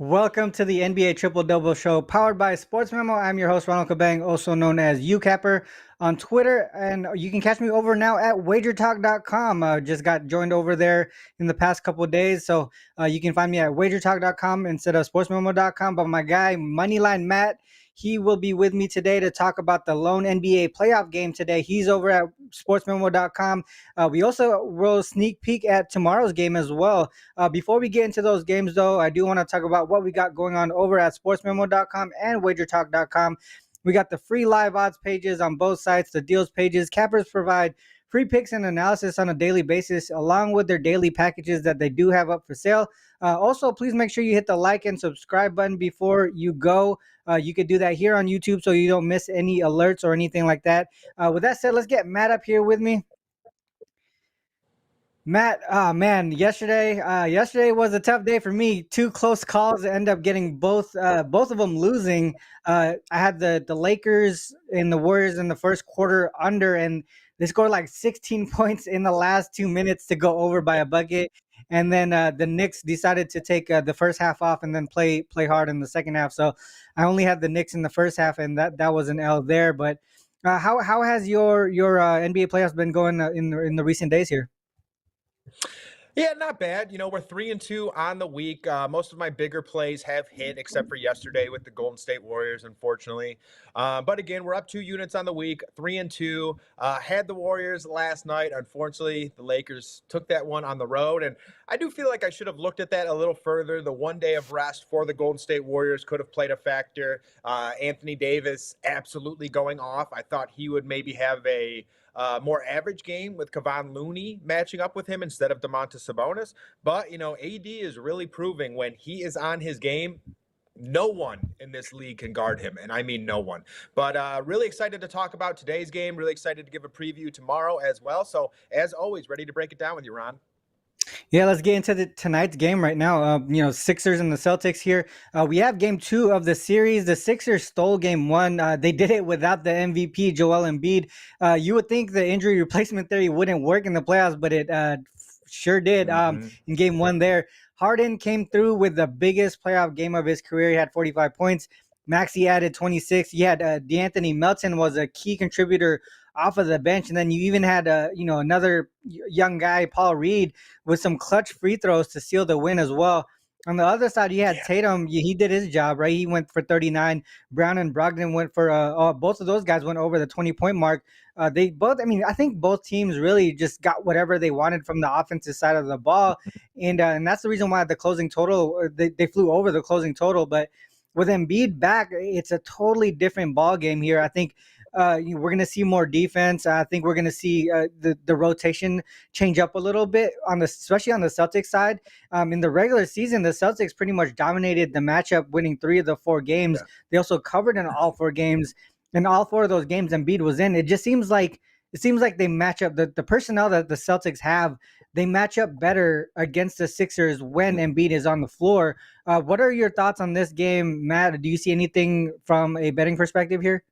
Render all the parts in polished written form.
Welcome to the NBA Triple Double Show, powered by SportsMemo. I'm your host, Ronald Cabang, also known as UCapper on Twitter, and you can catch me over now at wagertalk.com. Just got joined over there in the past couple of days, so you can find me at wagertalk.com instead of sportsmemo.com. But my guy, Moneyline Matt, he will be with me today to talk about the lone NBA playoff game today. He's over at sportsmemo.com. We also will sneak peek at tomorrow's game as well. Before we get into those games, though, I do want to talk about what we got going on over at sportsmemo.com and wagertalk.com. We got the free live odds pages on both sites, the deals pages. Cappers provide free picks and analysis on a daily basis, along with their daily packages that they do have up for sale. Also, please make sure you hit the like and subscribe button before you go. You could do that here on YouTube so you don't miss any alerts or anything like that. With that said, let's get Matt up here with me. Matt, man, yesterday was a tough day for me. Two close calls, end up getting both of them losing. I had the Lakers and the Warriors in the first quarter under, and they scored like 16 points in the last 2 minutes to go over by a bucket. And then the Knicks decided to take the first half off and then play hard in the second half. So I only had the Knicks in the first half, and that was an L there. But how has your NBA playoffs been going in the recent days here? Yeah, not bad. We're 3-2 on the week. Most of my bigger plays have hit, except for yesterday with the Golden State Warriors, unfortunately. But again, we're up 2 units on the week, 3-2. Had the Warriors last night. Unfortunately, the Lakers took that one on the road, and I do feel like I should have looked at that a little further. The one day of rest for the Golden State Warriors could have played a factor. Anthony Davis absolutely going off. I thought he would maybe have a more average game with Kevon Looney matching up with him instead of Domantas Sabonis. But, AD is really proving when he is on his game, no one in this league can guard him, and I mean no one. But really excited to talk about today's game, really excited to give a preview tomorrow as well. So, as always, ready to break it down with you, Ron. Yeah, let's get into tonight's game right now. Sixers and the Celtics here. We have game two of the series. The Sixers stole game one. They did it without the MVP, Joel Embiid. You would think the injury replacement theory wouldn't work in the playoffs, but it sure did in game one there. Harden came through with the biggest playoff game of his career. He had 45 points. Maxey added 26. You had DeAnthony Melton was a key contributor off of the bench, and then you even had another young guy, Paul Reed, with some clutch free throws to seal the win as well. On the other side, you had Tatum. He did his job, right? He went for 39. Brown and Brogdon went for both of those guys went over the 20-point mark. They both, I think both teams really just got whatever they wanted from the offensive side of the ball, and that's the reason why the closing total they flew over the closing total. But with Embiid back, it's a totally different ball game here. I think we're going to see more defense. I think we're going to see the rotation change up a little bit especially on the Celtics side. In the regular season, the Celtics pretty much dominated the matchup, winning 3 of the 4 games. Yeah. They also covered in all 4 games, and all 4 of those games Embiid was in. It just seems like they match up the personnel that the Celtics have. They match up better against the Sixers when Embiid is on the floor. What are your thoughts on this game, Matt? Do you see anything from a betting perspective here?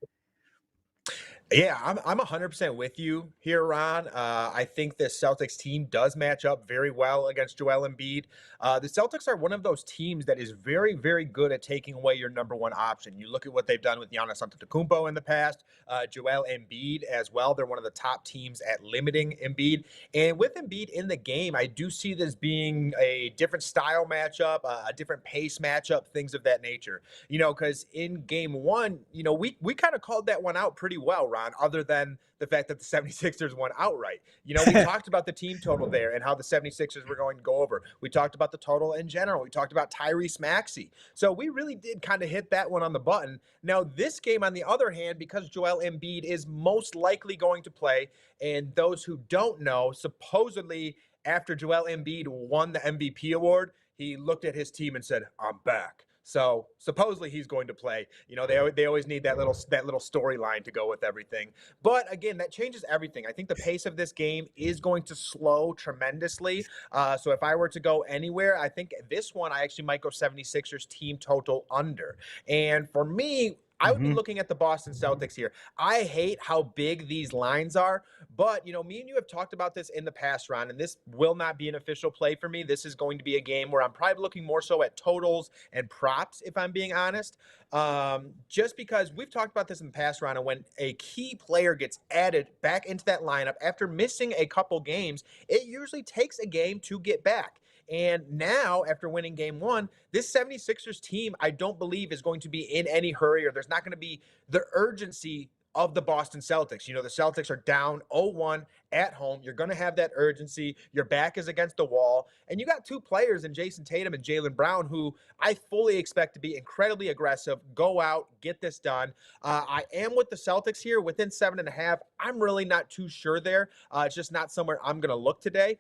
Yeah, I'm 100% with you here, Ron. I think the Celtics team does match up very well against Joel Embiid. The Celtics are one of those teams that is very, very good at taking away your number one option. You look at what they've done with Giannis Antetokounmpo in the past, Joel Embiid as well. They're one of the top teams at limiting Embiid. And with Embiid in the game, I do see this being a different style matchup, a different pace matchup, things of that nature. Because in game one, we kind of called that one out pretty well, Ron, other than the fact that the 76ers won outright. We talked about the team total there and how the 76ers were going to go over. We talked about the total in general. We talked about Tyrese Maxey. So we really did kind of hit that one on the button. Now, this game, on the other hand, because Joel Embiid is most likely going to play, and those who don't know, supposedly after Joel Embiid won the MVP award, he looked at his team and said, "I'm back." So supposedly he's going to play. They always need that little storyline to go with everything. But again, that changes everything. I think the pace of this game is going to slow tremendously. So if I were to go anywhere, I think this one I actually might go 76ers team total under. And for me, I would be Hmm. looking at the Boston Celtics here. I hate how big these lines are, but me and you have talked about this in the past, Ron, and this will not be an official play for me. This is going to be a game where I'm probably looking more so at totals and props, if I'm being honest. Just because we've talked about this in the past, Ron, and when a key player gets added back into that lineup after missing a couple games, it usually takes a game to get back. And now, after winning game one, this 76ers team, I don't believe, is going to be in any hurry, or there's not going to be the urgency of the Boston Celtics. The Celtics are down 0-1 at home. You're going to have that urgency. Your back is against the wall. And you got two players in Jason Tatum and Jaylen Brown who I fully expect to be incredibly aggressive, go out, get this done. I am with the Celtics here within 7.5. I'm really not too sure there. It's just not somewhere I'm going to look today.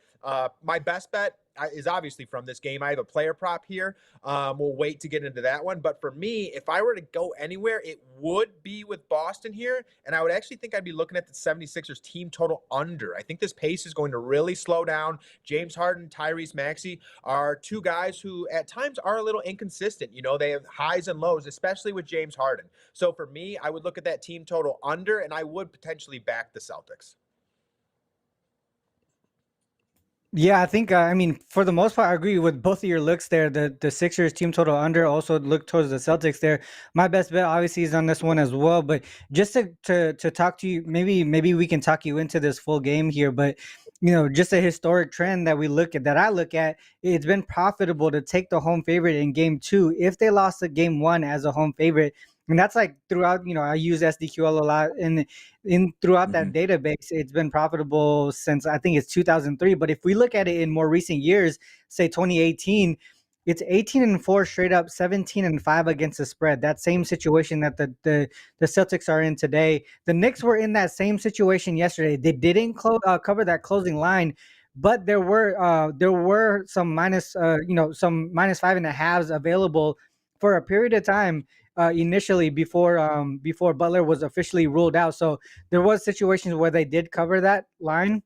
My best bet is obviously from this game. I have a player prop here. We'll wait to get into that one. But for me, if I were to go anywhere, it would be with Boston here. And I would actually think I'd be looking at the 76ers team total under. I think this pace is going to really slow down. James Harden, Tyrese Maxey are two guys who at times are a little inconsistent. They have highs and lows, especially with James Harden. So for me, I would look at that team total under, and I would potentially back the Celtics. Yeah, I think I mean for the most part I agree with both of your looks there. The Sixers team total under, also look towards the Celtics there. My best bet obviously is on this one as well. But just to talk to you, maybe we can talk you into this full game here. But just a historic trend that I look at, it's been profitable to take the home favorite in game two if they lost the game one as a home favorite. And that's like throughout, I use SDQL a lot, and in throughout that Mm-hmm. database, it's been profitable since I think it's 2003. But if we look at it in more recent years, say 2018, it's 18-4 straight up, 17-5 against the spread. That same situation that the Celtics are in today. The Knicks were in that same situation yesterday. They didn't cover that closing line, but there were some some minus 5.5s available for a period of time initially before Butler was officially ruled out. So there was situations where they did cover that line.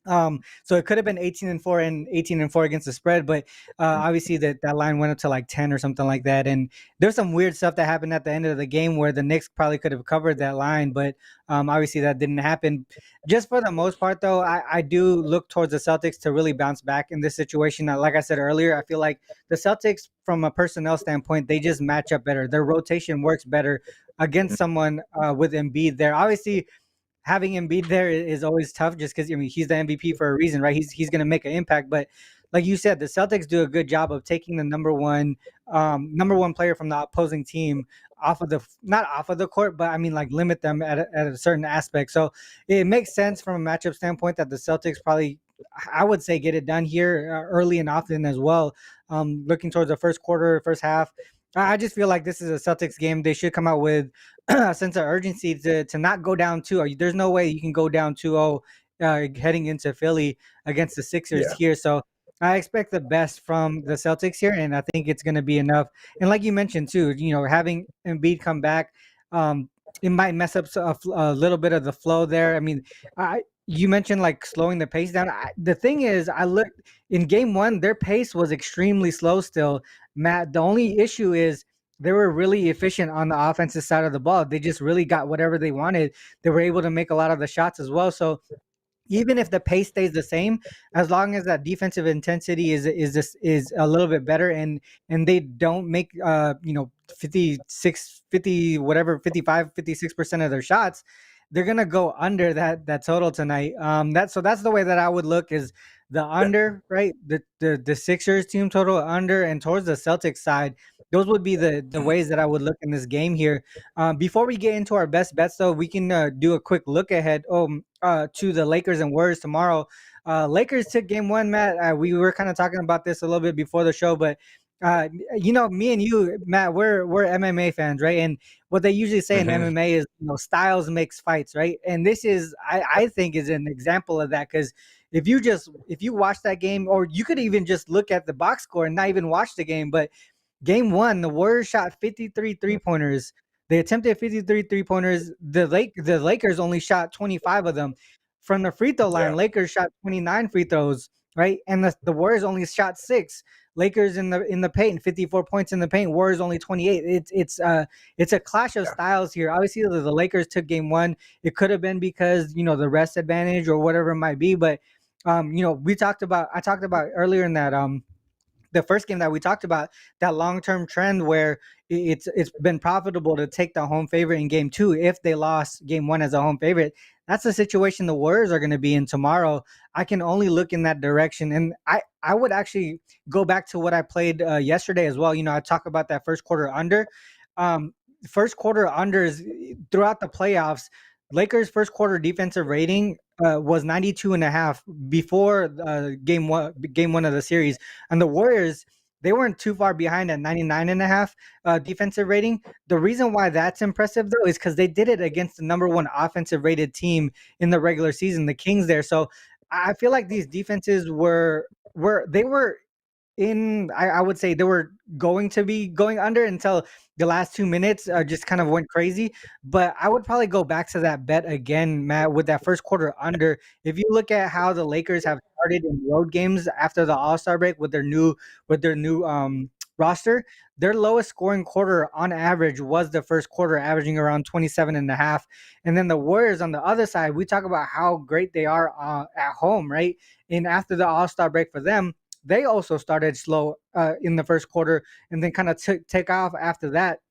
So it could have been 18-4 and 18-4 against the spread, but obviously that line went up to like 10 or something like that. And there's some weird stuff that happened at the end of the game where the Knicks probably could have covered that line, but obviously that didn't happen. Just for the most part, though, I do look towards the Celtics to really bounce back in this situation. Like I said earlier, I feel like the Celtics, from a personnel standpoint, they just match up better. Their rotation works better against someone with Embiid there. Obviously, having Embiid there is always tough, just because he's the MVP for a reason, right? He's going to make an impact, but like you said, the Celtics do a good job of taking the number one player from the opposing team off of the not off of the court, but I mean like limit them at a certain aspect. So it makes sense from a matchup standpoint that the Celtics probably, I would say, get it done here early and often as well. Looking towards the first quarter, first half, I just feel like this is a Celtics game. They should come out with a sense of urgency to not go down 2-0. There's no way you can go down 2-0 heading into Philly against the Sixers Yeah. here. So I expect the best from the Celtics here, and I think it's going to be enough. And like you mentioned too, having Embiid come back, um, it might mess up a little bit of the flow there. I mean, you mentioned like slowing the pace down. The thing is, I looked in game one, their pace was extremely slow still. Matt, the only issue is they were really efficient on the offensive side of the ball. They just really got whatever they wanted. They were able to make a lot of the shots as well. So even if the pace stays the same, as long as that defensive intensity is a little bit better, and they don't make 56 50 whatever 55 56% of their shots, they're gonna go under that total tonight. That's the way that I would look, is the Yeah. under, right? The Sixers team total under, and towards the Celtics side, those would be the ways that I would look in this game here. Before we get into our best bets, though, we can do a quick look ahead to the Lakers and Warriors tomorrow. Lakers took game one, Matt. We were kind of talking about this a little bit before the show, but me and you, Matt, we're MMA fans, right? And what they usually say in Mm-hmm. MMA is, styles makes fights, right? And this is, I think, is an example of that, because if you watch that game, or you could even just look at the box score and not even watch the game, but game one, the Warriors shot 53 three-pointers. They attempted 53 three-pointers. The Lakers only shot 25 of them. From the free throw line, Yeah. Lakers shot 29 free throws, right? And the Warriors only shot 6. Lakers in the paint, 54 points in the paint. Warriors only 28. It's a clash of Yeah. styles here. Obviously, the Lakers took game one. It could have been because the rest advantage or whatever it might be, but I talked about earlier in that the first game that we talked about, that long-term trend where it's been profitable to take the home favorite in game two if they lost game one as a home favorite. That's the situation the Warriors are going to be in tomorrow. I can only look in that direction, and I would actually go back to what I played yesterday as well. I talk about that first quarter under. um First quarter unders throughout the playoffs. Lakers first quarter defensive rating was 92 and a half before game one of the series. And the Warriors, they weren't too far behind at 99 and a half defensive rating. The reason why that's impressive, though, is because they did it against the number one offensive rated team in the regular season, the Kings there. So I feel like these defenses were I would say they were going to be going under until the last 2 minutes just kind of went crazy. But I would probably go back to that bet again, Matt, with that first quarter under. If you look at how the Lakers have started in road games after the All-Star break with their new roster, their lowest scoring quarter on average was the first quarter, averaging around 27 and a half. And then the Warriors on the other side, we talk about how great they are at home, right? And after the All-Star break for them, they also started slow in the first quarter and then kind of take off after that.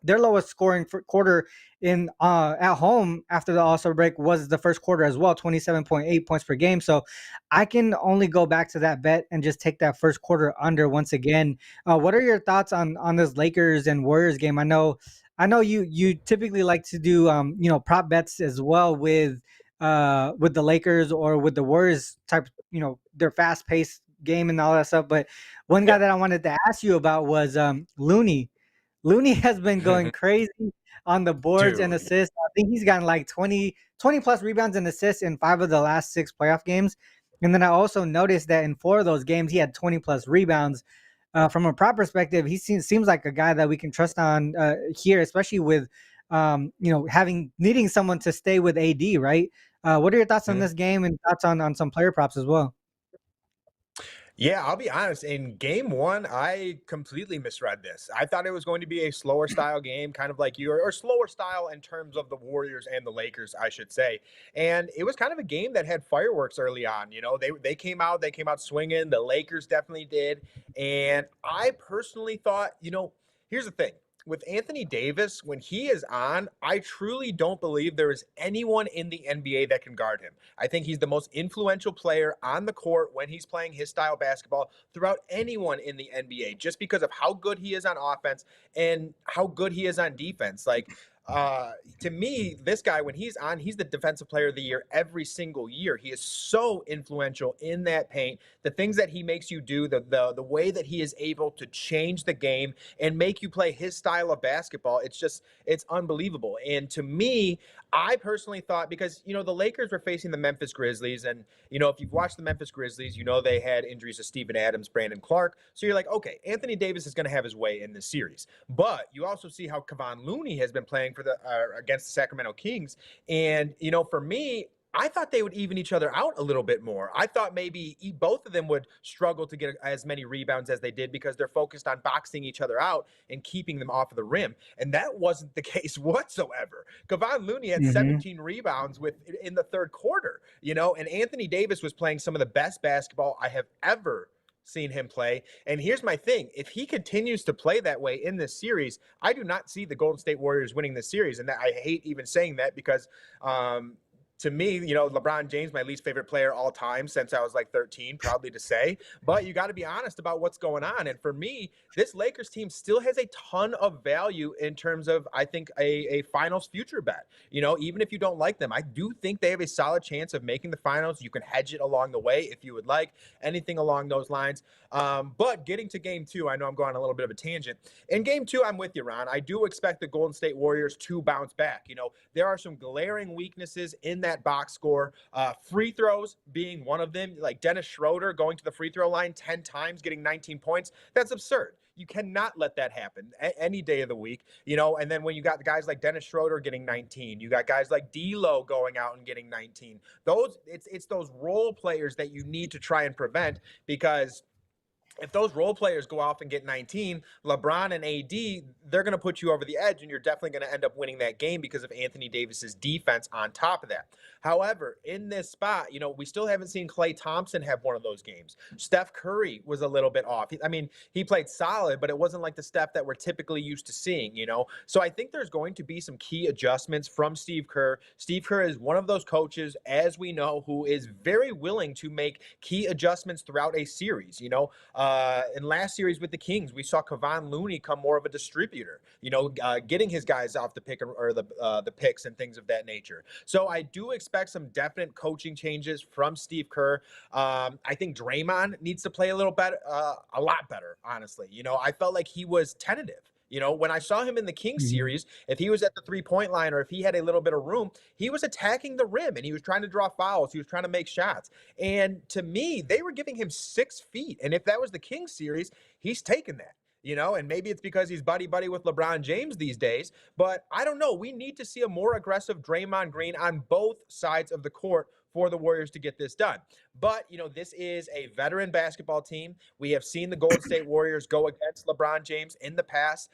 Their lowest scoring quarter in at home after the All-Star break was the first quarter as well, 27.8 points per game. So I can only go back to that bet and just take that first quarter under once again. What are your thoughts on this Lakers and Warriors game? I know you typically like to do prop bets as well with the Lakers or with the Warriors type, their fast paced game and all that stuff. But one guy Yep. that I wanted to ask you about was Looney. Looney has been going crazy on the boards and Dude. assists. I think he's gotten like 20 plus rebounds and assists in 5 of the last 6 playoff games. And then I also noticed that in 4 of those games, he had 20 plus rebounds. From a prop perspective, he seems like a guy that we can trust on here, especially with, needing someone to stay with AD, right? What are your thoughts on Mhm. this game and thoughts on some player props as well? Yeah, I'll be honest. In game one, I completely misread this. I thought it was going to be a slower style game, kind of like you, or slower style in terms of the Warriors and the Lakers, I should say. And it was kind of a game that had fireworks early on. They came out swinging. The Lakers definitely did. And I personally thought, here's the thing. With Anthony Davis, when he is on, I truly don't believe there is anyone in the NBA that can guard him. I think he's the most influential player on the court when he's playing his style basketball throughout anyone in the NBA, just because of how good he is on offense and how good he is on defense. To me, this guy, when he's on, he's the defensive player of the year every single year. He is so influential in that paint. The things that he makes you do, the way that he is able to change the game and make you play his style of basketball, it's unbelievable. And to me, I personally thought, because the Lakers were facing the Memphis Grizzlies, and if you've watched the Memphis Grizzlies, they had injuries to Steven Adams, Brandon Clark. So you're like, okay, Anthony Davis is going to have his way in this series. But you also see how Kevon Looney has been playing for the against the Sacramento Kings, and for me, I thought they would even each other out a little bit more. I thought maybe both of them would struggle to get as many rebounds as they did because they're focused on boxing each other out and keeping them off of the rim. And that wasn't the case whatsoever. Kevon Looney had Hmm. 17 rebounds in the third quarter, and Anthony Davis was playing some of the best basketball I have ever seen him play. And here's my thing. If he continues to play that way in this series, I do not see the Golden State Warriors winning this series. And I hate even saying that because to me, LeBron James, my least favorite player all time since I was like 13, proudly to say. But you got to be honest about what's going on. And for me, this Lakers team still has a ton of value in terms of, I think, a finals future bet. Even if you don't like them, I do think they have a solid chance of making the finals. You can hedge it along the way if you would like, anything along those lines. But getting to game two, I know I'm going on a little bit of a tangent. In game two, I'm with you, Ron. I do expect the Golden State Warriors to bounce back. There are some glaring weaknesses in that box score. Free throws being one of them, like Dennis Schroeder going to the free throw line 10 times, getting 19 points. That's absurd. You cannot let that happen any day of the week, and then when you got the guys like Dennis Schroeder getting 19, you got guys like D'Lo going out and getting 19. It's those role players that you need to try and prevent, because if those role players go off and get 19, LeBron and AD, they're going to put you over the edge, and you're definitely going to end up winning that game because of Anthony Davis's defense on top of that. However, in this spot, we still haven't seen Klay Thompson have one of those games. Steph Curry was a little bit off. I mean, he played solid, but it wasn't like the Steph that we're typically used to seeing. So I think there's going to be some key adjustments from Steve Kerr. Steve Kerr is one of those coaches, as we know, who is very willing to make key adjustments throughout a series. In last series with the Kings, we saw Kevon Looney come more of a distributor, getting his guys off the pick or the picks and things of that nature. So I do expect some definite coaching changes from Steve Kerr. I think Draymond needs to play a little better, a lot better, honestly. I felt like he was tentative. When I saw him in the Kings Mhm. series, if he was at the 3-point line or if he had a little bit of room, he was attacking the rim and he was trying to draw fouls. He was trying to make shots. And to me, they were giving him 6 feet. And if that was the Kings series, he's taking that. And maybe it's because he's buddy with LeBron James these days, but I don't know. We need to see a more aggressive Draymond Green on both sides of the court for the Warriors to get this done. But, this is a veteran basketball team. We have seen the Golden State Warriors go against LeBron James in the past.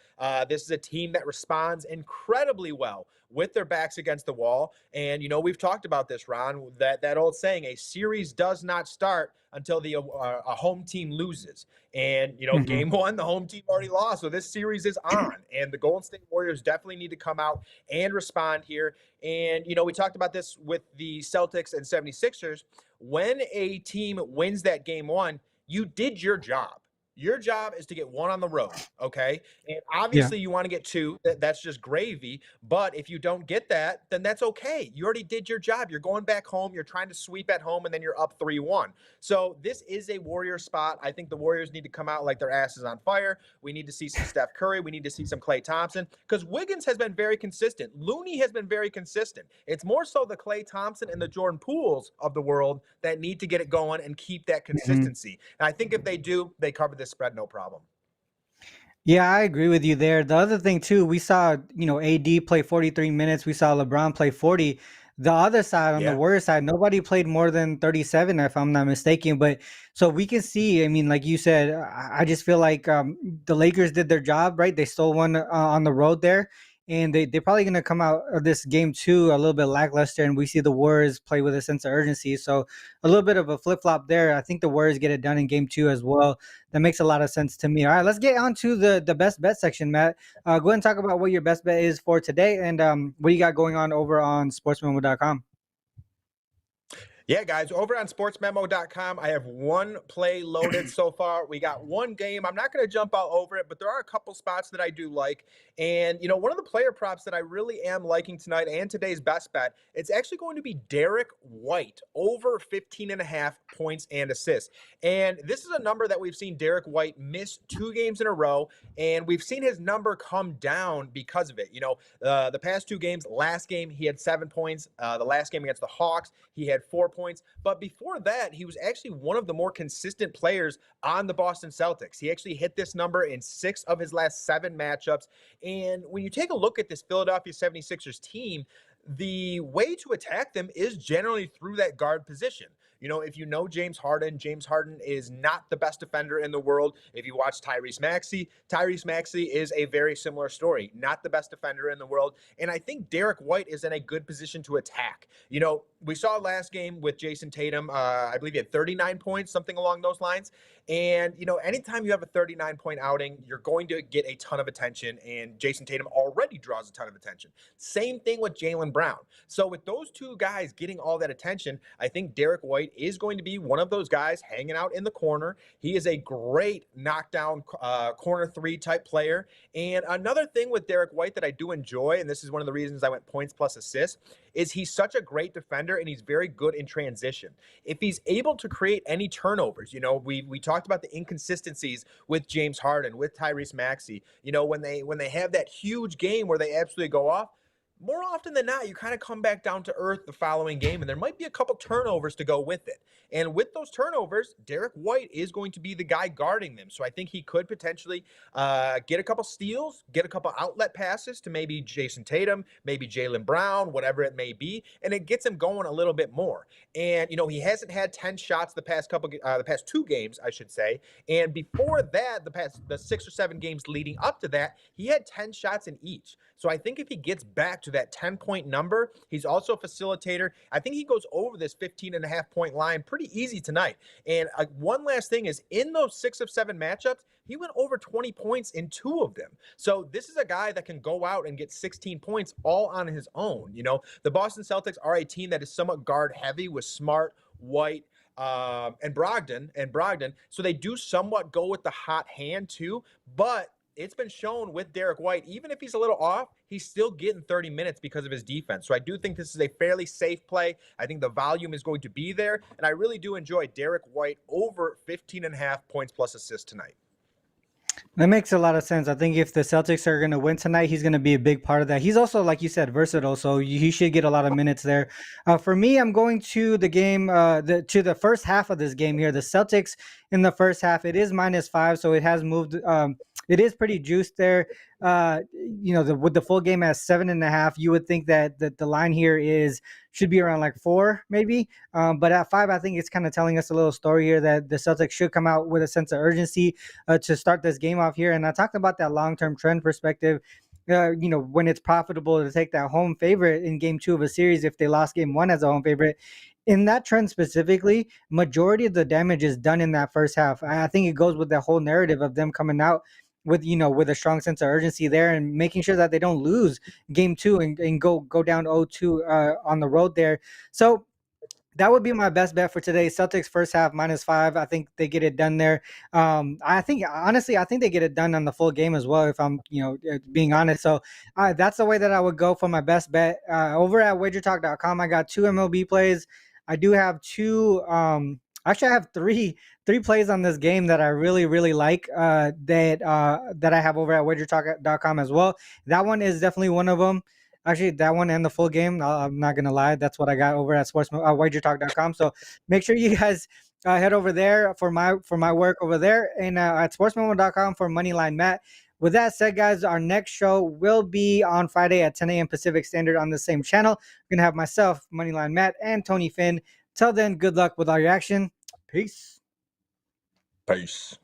This is a team that responds incredibly well with their backs against the wall. And, we've talked about this, Ron, that old saying, a series does not start until a home team loses. And, Mhm. game one, the home team already lost. So this series is on. And the Golden State Warriors definitely need to come out and respond here. And, we talked about this with the Celtics and 76ers. When a team wins that game one, you did your job. Your job is to get one on the road, okay? And Yeah. obviously you want to get two. That's just gravy. But if you don't get that, then that's okay. You already did your job. You're going back home. You're trying to sweep at home, and then you're up 3-1. So this is a Warrior spot. I think the Warriors need to come out like their asses on fire. We need to see some Steph Curry. We need to see some Klay Thompson because Wiggins has been very consistent. Looney has been very consistent. It's more so the Klay Thompson and the Jordan Pooles of the world that need to get it going and keep that Mhm. consistency. And I think if they do, they cover this spread no problem. Yeah, I agree with you there. The other thing too, we saw, AD play 43 minutes. We saw LeBron play 40. The other side, on the Yeah. Warriors side, nobody played more than 37, if I'm not mistaken. But so we can see, I mean, like you said, I just feel like the Lakers did their job, right? They stole one on the road there. And they're probably going to come out of this game two a little bit lackluster. And we see the Warriors play with a sense of urgency. So a little bit of a flip flop there. I think the Warriors get it done in game two as well. That makes a lot of sense to me. All right, let's get on to the best bet section, Matt. Go ahead and talk about what your best bet is for today and what you got going on over on sportsmemo.com. Yeah, guys, over on sportsmemo.com, I have one play loaded so far. We got one game. I'm not going to jump all over it, but there are a couple spots that I do like. And, one of the player props that I really am liking tonight and today's best bet, it's actually going to be Derek White over 15.5 points and assists. And this is a number that we've seen Derek White miss 2 games in a row, and we've seen his number come down because of it. The past 2 games, last game, he had 7 points. The last game against the Hawks, he had 4 points. But before that, he was actually one of the more consistent players on the Boston Celtics. He actually hit this number in 6 of his last 7 matchups. And when you take a look at this Philadelphia 76ers team, the way to attack them is generally through that guard position. If you know James Harden is not the best defender in the world. If you watch Tyrese Maxey is a very similar story. Not the best defender in the world. And I think Derek White is in a good position to attack. We saw last game with Jason Tatum. I believe he had 39 points, something along those lines. And, anytime you have a 39-point outing, you're going to get a ton of attention. And Jason Tatum already draws a ton of attention. Same thing with Jaylen Brown. So with those two guys getting all that attention, I think Derek White is going to be one of those guys hanging out in the corner. He is a great knockdown corner 3 type player. And another thing with Derek White that I do enjoy, and this is one of the reasons I went points plus assists, is he's such a great defender and he's very good in transition. If he's able to create any turnovers, we talked about the inconsistencies with James Harden, with Tyrese Maxey, when they have that huge game where they absolutely go off, more often than not, you kind of come back down to earth the following game, and there might be a couple turnovers to go with it. And with those turnovers, Derek White is going to be the guy guarding them. So I think he could potentially get a couple steals, get a couple outlet passes to maybe Jason Tatum, maybe Jaylen Brown, whatever it may be, and it gets him going a little bit more. And he hasn't had 10 shots the past 2 games, I should say. And before that, the 6 or 7 games leading up to that, he had 10 shots in each. So I think if he gets back to that 10-point number, he's also a facilitator. I think he goes over this 15.5-point line pretty easy tonight. And one last thing is, in those 6 of 7 matchups, he went over 20 points in 2 of them. So this is a guy that can go out and get 16 points all on his own. The Boston Celtics are a team that is somewhat guard heavy with Smart, White, and Brogdon. So they do somewhat go with the hot hand too, but it's been shown with Derek White, even if he's a little off, he's still getting 30 minutes because of his defense. So I do think this is a fairly safe play. I think the volume is going to be there, and I really do enjoy Derek White over 15.5 points plus assists tonight. That makes a lot of sense. I think if the Celtics are going to win tonight, he's going to be a big part of that. He's also, like you said, versatile, so he should get a lot of minutes there. For me, I'm going to the game, to the first half of this game here. The Celtics in the first half, it is -5, so it has moved. It is pretty juiced there. With the full game at 7.5, you would think that the line here should be around like 4, maybe. But at 5, I think it's kind of telling us a little story here that the Celtics should come out with a sense of urgency to start this game off here. And I talked about that long-term trend perspective. When it's profitable to take that home favorite in game 2 of a series, if they lost game 1 as a home favorite. In that trend specifically, majority of the damage is done in that first half. I think it goes with the whole narrative of them coming out with a strong sense of urgency there and making sure that they don't lose game 2 and go down 0-2 on the road there. So that would be my best bet for today. Celtics first half -5. I think they get it done there. I think they get it done on the full game as well, if I'm being honest. So that's the way that I would go for my best bet. Over at wagertalk.com, I got 2 MLB plays. I do have 2. Actually, I have three plays on this game that I really, really like, that I have over at wagertalk.com as well. That one is definitely one of them. Actually, that one and the full game, I'm not going to lie. That's what I got over at wagertalk.com. So make sure you guys head over there for my work over there, and at sportsmemo.com for Moneyline Matt. With that said, guys, our next show will be on Friday at 10 a.m. Pacific Standard on the same channel. We're going to have myself, Moneyline Matt, and Tony Finn. Till then, good luck with all your action. Peace. Peace.